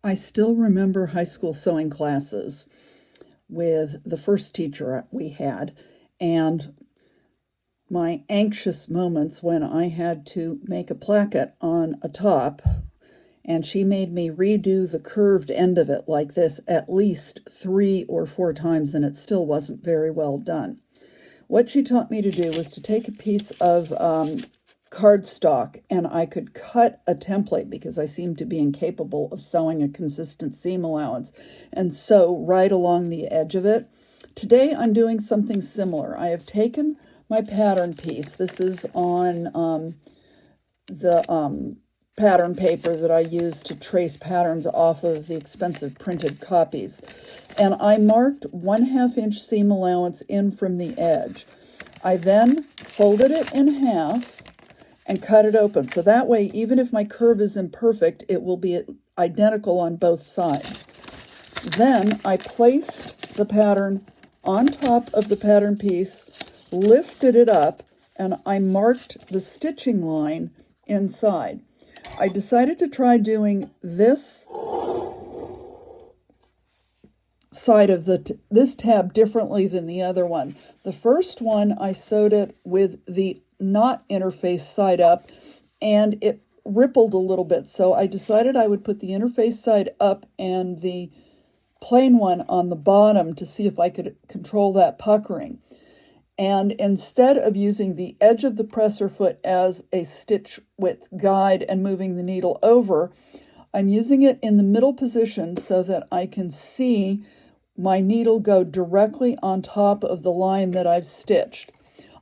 I still remember high school sewing classes with the first teacher we had, and my anxious moments when I had to make a placket on a top, and she made me redo the curved end of it like this at least 3 or 4 times, and it still wasn't very well done. What she taught me to do was to take a piece of cardstock, and I could cut a template because I seemed to be incapable of sewing a consistent seam allowance, and sew right along the edge of it. Today I'm doing something similar. I have taken my pattern piece. This is on the pattern paper that I use to trace patterns off of the expensive printed copies. And I marked 1/2 inch seam allowance in from the edge. I then folded it in half and cut it open. So that way, even if my curve is imperfect, it will be identical on both sides. Then I placed the pattern on top of the pattern piece, lifted it up, and I marked the stitching line inside. I decided to try doing this side of this tab differently than the other one. The first one, I sewed it with the not interface side up, and it rippled a little bit. So I decided I would put the interface side up and the plain one on the bottom to see if I could control that puckering. And instead of using the edge of the presser foot as a stitch width guide and moving the needle over, I'm using it in the middle position so that I can see my needle go directly on top of the line that I've stitched.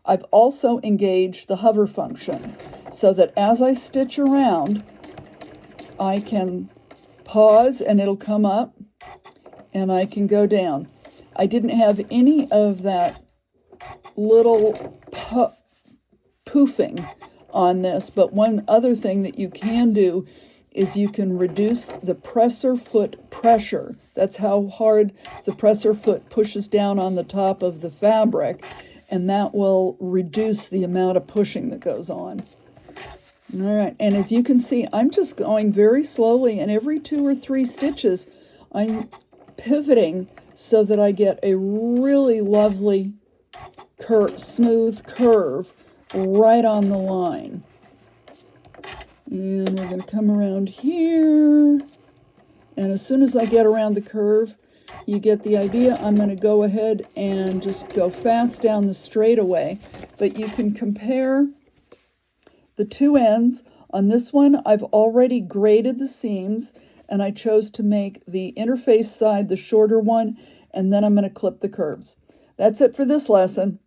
I've also engaged the hover function so that as I stitch around, I can pause and it'll come up, and I can go down. I didn't have any of that little poofing on this, but one other thing that you can do is you can reduce the presser foot pressure. That's how hard the presser foot pushes down on the top of the fabric, and that will reduce the amount of pushing that goes on. All right, and as you can see, I'm just going very slowly, and every 2 or 3 stitches, I'm pivoting so that I get a really lovely smooth curve right on the line. And we're going to come around here, and as soon as I get around the curve, you get the idea. I'm going to go ahead and just go fast down the straightaway, but you can compare the 2 ends. On this one, I've already graded the seams, and I chose to make the interface side the shorter one, and then I'm going to clip the curves. That's it for this lesson.